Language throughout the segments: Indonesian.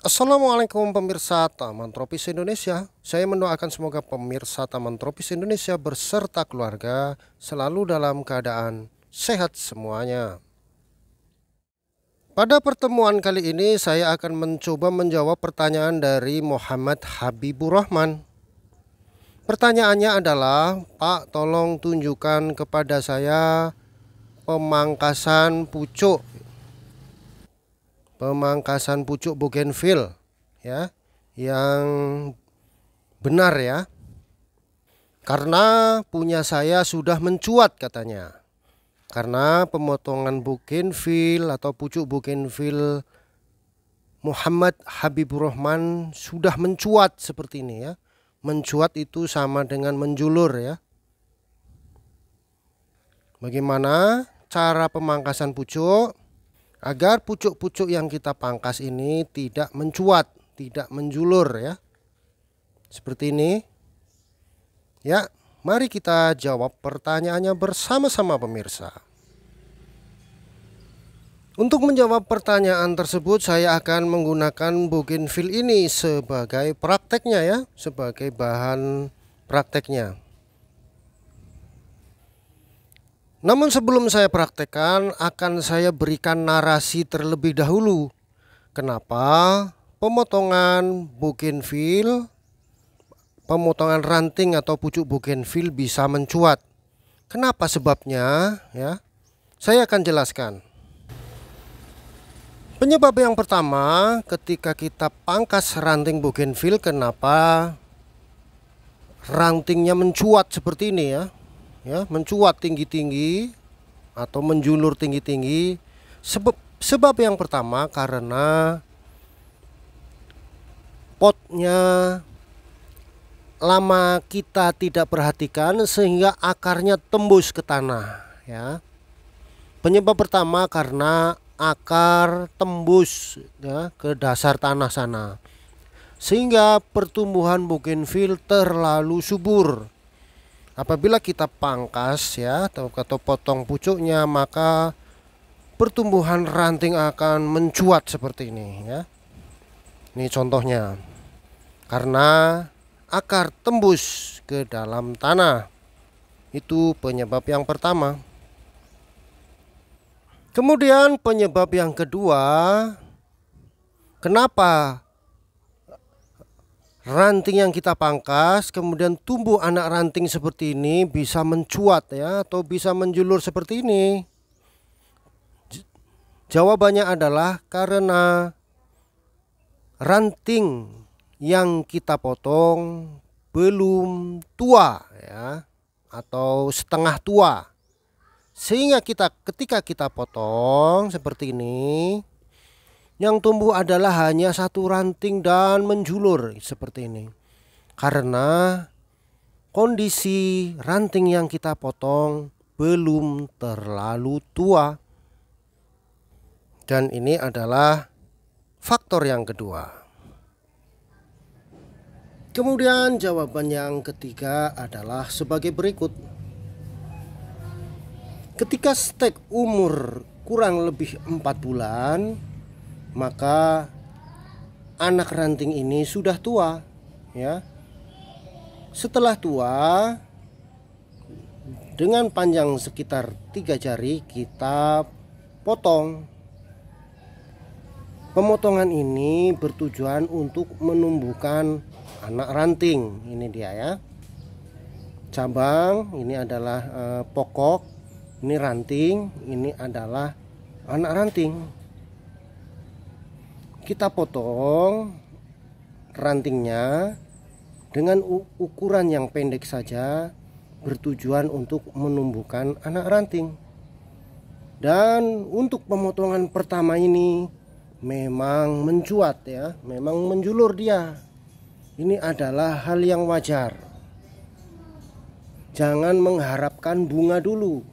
Assalamualaikum pemirsa Taman Tropis Indonesia. Saya mendoakan semoga pemirsa Taman Tropis Indonesia berserta keluarga selalu dalam keadaan sehat semuanya. Pada pertemuan kali ini saya akan mencoba menjawab pertanyaan dari Muhammad Habibur Rahman. Pertanyaannya adalah, Pak, tolong tunjukkan kepada saya pemangkasan pucuk bougainville ya yang benar ya, karena punya saya sudah mencuat katanya. Karena pemotongan bougainville atau pucuk bougainville Muhammad Habibur Rahman sudah mencuat seperti ini ya. Mencuat itu sama dengan menjulur ya. Bagaimana cara pemangkasan pucuk agar pucuk-pucuk yang kita pangkas ini tidak mencuat, tidak menjulur ya. Seperti ini. Ya, mari kita jawab pertanyaannya bersama-sama pemirsa. Untuk menjawab pertanyaan tersebut saya akan menggunakan bougainville ini sebagai prakteknya ya, sebagai bahan prakteknya. Namun sebelum saya praktekkan, akan saya berikan narasi terlebih dahulu. Kenapa pemotongan bougainville, pemotongan ranting atau pucuk bougainville bisa mencuat? Kenapa sebabnya ya? Saya akan jelaskan. Penyebab yang pertama, ketika kita pangkas ranting bougainville, kenapa rantingnya mencuat seperti ini ya? Ya, mencuat tinggi-tinggi atau menjulur tinggi-tinggi. Sebab yang pertama karena potnya lama kita tidak perhatikan sehingga akarnya tembus ke tanah ya. Penyebab pertama karena akar tembus ya ke dasar tanah sana, sehingga pertumbuhan bougainville terlalu subur. Apabila kita pangkas ya atau potong pucuknya, maka pertumbuhan ranting akan mencuat seperti ini ya. Ini contohnya. Karena akar tembus ke dalam tanah. Itu penyebab yang pertama. Kemudian penyebab yang kedua, kenapa ranting yang kita pangkas kemudian tumbuh anak ranting seperti ini bisa mencuat ya atau bisa menjulur seperti ini? Jawabannya adalah karena ranting yang kita potong belum tua ya atau setengah tua, sehingga ketika kita potong seperti ini, yang tumbuh adalah hanya satu ranting dan menjulur seperti ini. Karena kondisi ranting yang kita potong belum terlalu tua. Dan ini adalah faktor yang kedua. Kemudian jawaban yang ketiga adalah sebagai berikut. Ketika stek umur kurang lebih 4 bulan, maka anak ranting ini sudah tua ya. Setelah tua, dengan panjang sekitar 3 jari kita potong. Pemotongan ini bertujuan untuk menumbuhkan anak ranting. Ini dia ya. Cabang, ini adalah pokok, ini ranting, ini adalah anak ranting. Kita potong rantingnya dengan ukuran yang pendek saja, bertujuan untuk menumbuhkan anak ranting. Dan untuk pemotongan pertama ini memang mencuat ya, memang menjulur dia. Ini adalah hal yang wajar. Jangan mengharapkan bunga dulu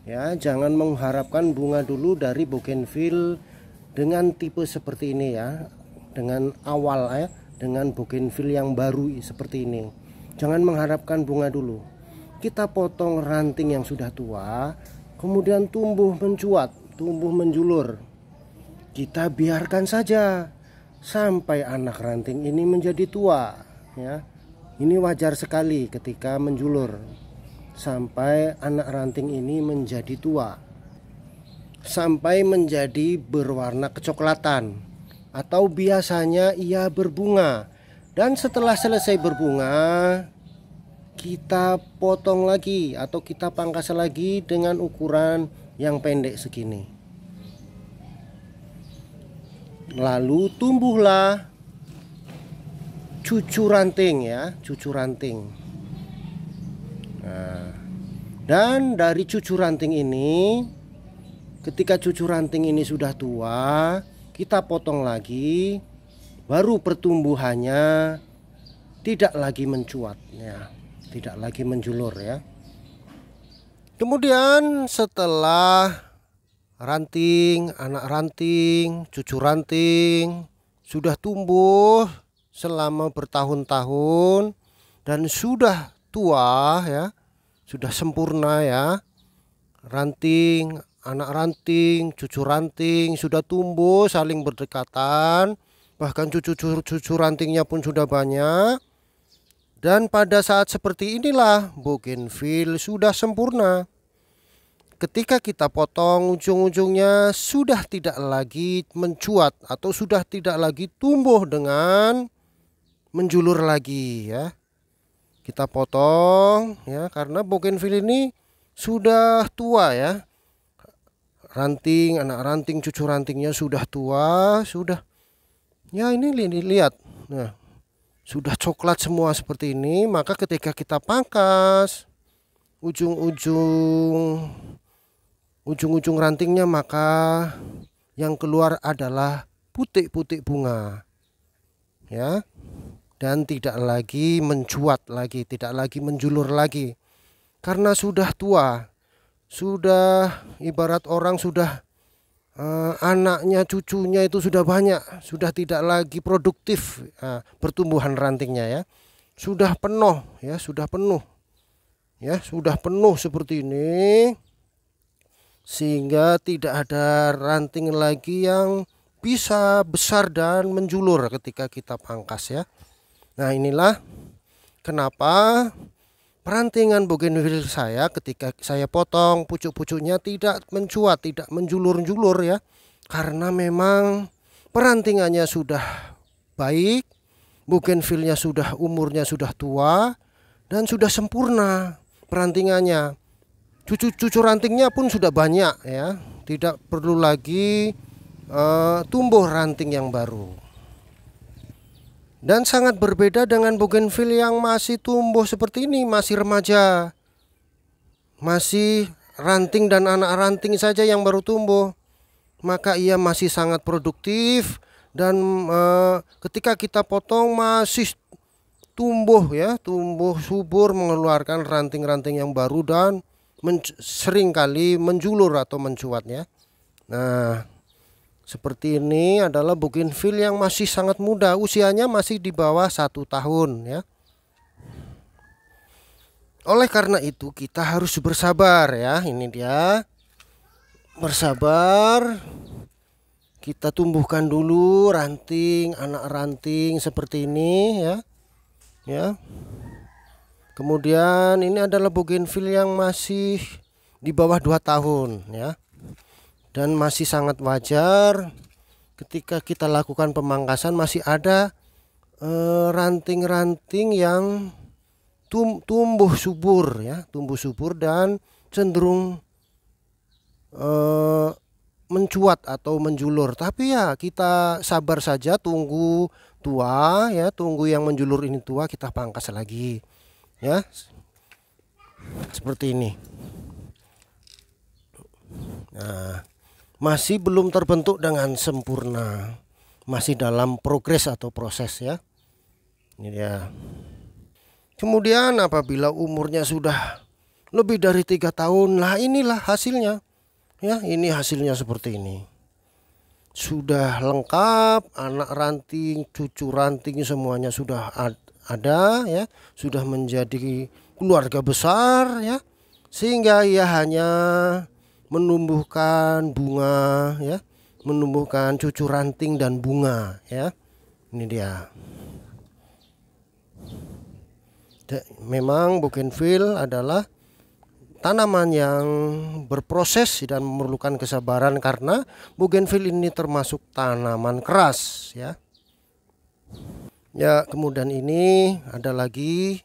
ya, jangan mengharapkan bunga dulu dari bougainville dengan tipe seperti ini ya, dengan awal ya, dengan bougainville yang baru seperti ini. Jangan mengharapkan bunga dulu. Kita potong ranting yang sudah tua, kemudian tumbuh mencuat, tumbuh menjulur. Kita biarkan saja. sampai anak ranting ini menjadi tua, ya. Ini wajar sekali ketika menjulur sampai anak ranting ini menjadi tua, sampai menjadi berwarna kecoklatan, atau biasanya ia berbunga. Dan setelah selesai berbunga, kita potong lagi atau kita pangkas lagi dengan ukuran yang pendek segini. Lalu tumbuhlah cucu ranting, ya, cucu ranting. Nah, dan dari cucu ranting ini, ketika cucu ranting ini sudah tua, kita potong lagi, baru pertumbuhannya tidak lagi mencuat, ya, tidak lagi menjulur, ya. Kemudian setelah ranting, anak ranting, cucu ranting sudah tumbuh selama bertahun-tahun dan sudah tua, ya, sudah sempurna, ya. Ranting, anak ranting, cucu ranting sudah tumbuh saling berdekatan, bahkan cucu rantingnya pun sudah banyak. Dan pada saat seperti inilah bougainville sudah sempurna. Ketika kita potong, ujung-ujungnya sudah tidak lagi mencuat atau sudah tidak lagi tumbuh dengan menjulur lagi, ya. Kita potong, ya, karena bougainville ini sudah tua, ya. Ranting, anak ranting, cucu rantingnya sudah tua, sudah, ya, ini lihat, nah, sudah coklat semua seperti ini. Maka ketika kita pangkas ujung-ujung rantingnya, maka yang keluar adalah putik-putik bunga, ya. Dan tidak lagi mencuat lagi, tidak lagi menjulur lagi, karena sudah tua, sudah ibarat orang sudah anaknya, cucunya itu sudah banyak, sudah tidak lagi produktif pertumbuhan rantingnya, ya. Sudah penuh, ya, sudah penuh, ya, sudah penuh seperti ini, sehingga tidak ada ranting lagi yang bisa besar dan menjulur ketika kita pangkas, ya. Nah, inilah kenapa perantingan bougainville saya ketika saya potong pucuk-pucuknya tidak mencuat, tidak menjulur-julur, ya. Karena memang perantingannya sudah baik, bougainville-nya sudah umurnya sudah tua dan sudah sempurna perantingannya. Cucu rantingnya pun sudah banyak, ya. Tidak perlu lagi tumbuh ranting yang baru. Dan sangat berbeda dengan bougainville yang masih tumbuh seperti ini, masih remaja, masih ranting dan anak ranting saja yang baru tumbuh. Maka ia masih sangat produktif dan ketika kita potong masih tumbuh, ya, tumbuh subur, mengeluarkan ranting-ranting yang baru dan seringkali menjulur atau mencuat, ya. Nah, seperti ini adalah bougainville yang masih sangat muda, usianya masih di bawah 1 tahun, ya. Oleh karena itu kita harus bersabar, ya. Ini dia, bersabar. Kita tumbuhkan dulu ranting, anak ranting seperti ini, ya. Ya. Kemudian ini adalah bougainville yang masih di bawah 2 tahun, ya. Dan masih sangat wajar ketika kita lakukan pemangkasan masih ada ranting-ranting yang tumbuh subur, ya, tumbuh subur dan cenderung mencuat atau menjulur. Tapi ya kita sabar saja, tunggu tua, ya, tunggu yang menjulur ini tua, kita pangkas lagi, ya, seperti ini. Nah, masih belum terbentuk dengan sempurna, masih dalam progres atau proses, ya. Ini dia. Kemudian apabila umurnya sudah lebih dari 3 tahun, lah inilah hasilnya, ya. Ini hasilnya seperti ini. Sudah lengkap, anak ranting, cucu ranting semuanya sudah ada, ya. Sudah menjadi keluarga besar, ya. Sehingga ia hanya menumbuhkan bunga, ya, menumbuhkan cucu ranting dan bunga, ya. Ini dia. Memang bougainville adalah tanaman yang berproses dan memerlukan kesabaran karena bougainville ini termasuk tanaman keras ya. Ya, kemudian ini ada lagi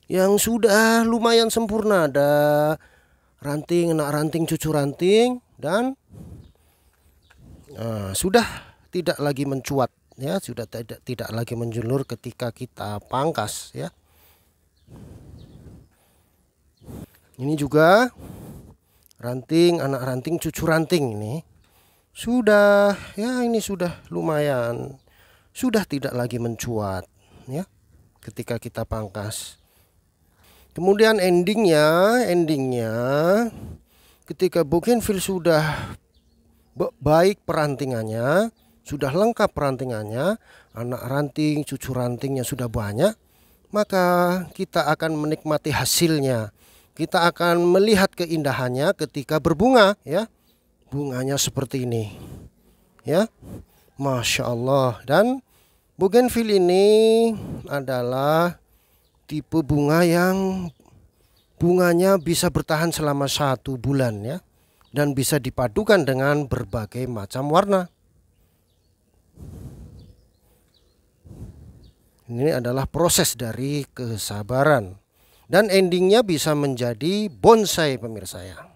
yang sudah lumayan sempurna, ada ranting, anak ranting, cucu ranting, dan sudah tidak lagi mencuat ya, sudah tidak lagi menjulur ketika kita pangkas ya. Ini juga ranting, anak ranting, cucu ranting ini sudah ya, ini sudah lumayan, sudah tidak lagi mencuat ya ketika kita pangkas. Kemudian endingnya ketika bougainville sudah baik perantingannya, sudah lengkap perantingannya, anak ranting, cucu rantingnya sudah banyak, maka kita akan menikmati hasilnya. Kita akan melihat keindahannya ketika berbunga ya. Bunganya seperti ini ya, Masya Allah. Dan bougainville ini adalah tipe bunga yang bunganya bisa bertahan selama 1 bulan ya, dan bisa dipadukan dengan berbagai macam warna. Ini adalah proses dari kesabaran. Dan endingnya bisa menjadi bonsai pemirsa ya.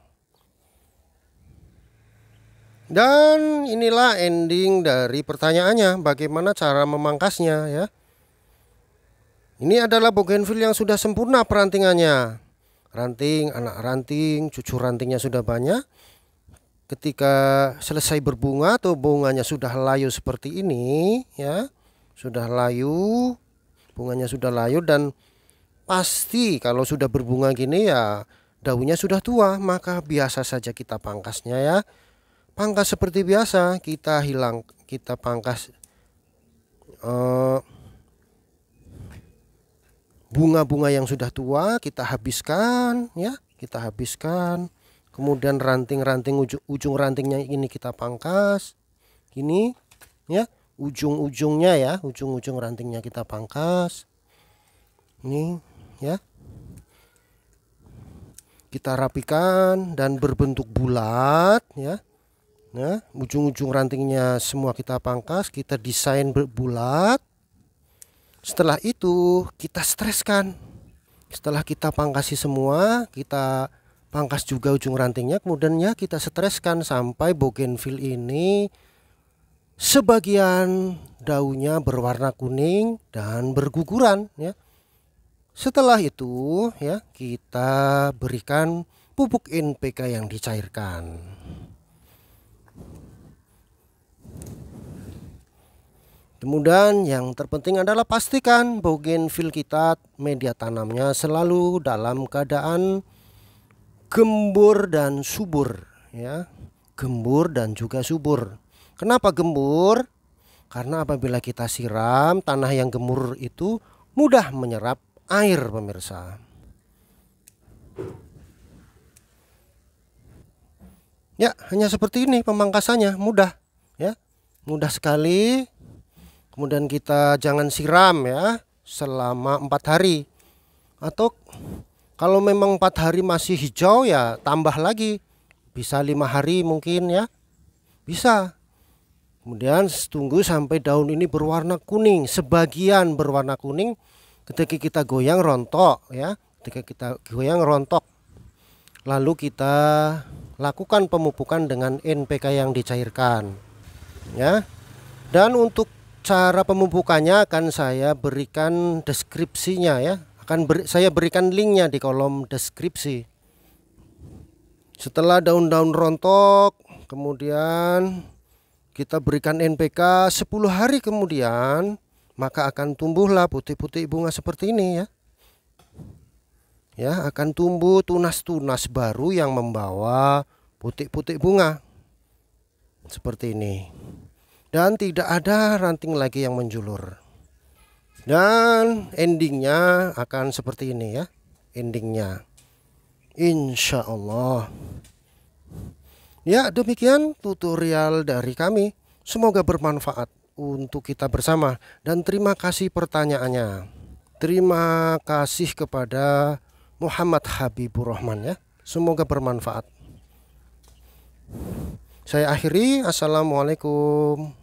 Dan inilah ending dari pertanyaannya, bagaimana cara memangkasnya ya. Ini adalah bougainville yang sudah sempurna perantingannya. Ranting, anak ranting, cucu rantingnya sudah banyak. Ketika selesai berbunga atau bunganya sudah layu seperti ini ya, sudah layu, bunganya sudah layu, dan pasti kalau sudah berbunga gini ya daunnya sudah tua, maka biasa saja kita pangkasnya ya. Pangkas seperti biasa, kita pangkas bunga-bunga yang sudah tua, kita habiskan ya, kita habiskan. Kemudian ranting-ranting, ujung rantingnya ini kita pangkas. Ini ya, ujung-ujungnya ya, ujung-ujung rantingnya kita pangkas. Ini ya, kita rapikan dan berbentuk bulat ya. Nah, ujung-ujung rantingnya semua kita pangkas, kita desain bulat. Setelah itu kita streskan. Setelah kita pangkasi semua, kita pangkas juga ujung rantingnya, kemudian ya kita streskan sampai bougainville ini sebagian daunnya berwarna kuning dan berguguran ya. Setelah itu ya, kita berikan pupuk NPK yang dicairkan. Kemudian yang terpenting adalah pastikan bougainville kita, media tanamnya selalu dalam keadaan gembur dan subur ya. Gembur dan juga subur. Kenapa gembur? Karena apabila kita siram, tanah yang gembur itu mudah menyerap air pemirsa. Ya, hanya seperti ini pemangkasannya, mudah ya. Mudah sekali. Kemudian kita jangan siram ya selama 4 hari. Atau kalau memang 4 hari masih hijau ya tambah lagi. Bisa 5 hari mungkin ya. Bisa. Kemudian tunggu sampai daun ini berwarna kuning, sebagian berwarna kuning. Ketika kita goyang rontok ya, ketika kita goyang rontok, lalu kita lakukan pemupukan dengan NPK yang dicairkan ya. Dan untuk cara pemupukannya akan saya berikan deskripsinya ya, saya berikan linknya di kolom deskripsi. Setelah daun-daun rontok, kemudian kita berikan NPK 10 hari kemudian, maka akan tumbuhlah putih-putih bunga seperti ini ya. Ya, akan tumbuh tunas-tunas baru yang membawa putik-putik bunga seperti ini. Dan tidak ada ranting lagi yang menjulur. Dan endingnya akan seperti ini ya. Endingnya insya Allah. Ya, demikian tutorial dari kami. Semoga bermanfaat untuk kita bersama. Dan terima kasih pertanyaannya. Terima kasih kepada Muhammad Habibur Rahman ya. Semoga bermanfaat. Saya akhiri. Assalamualaikum.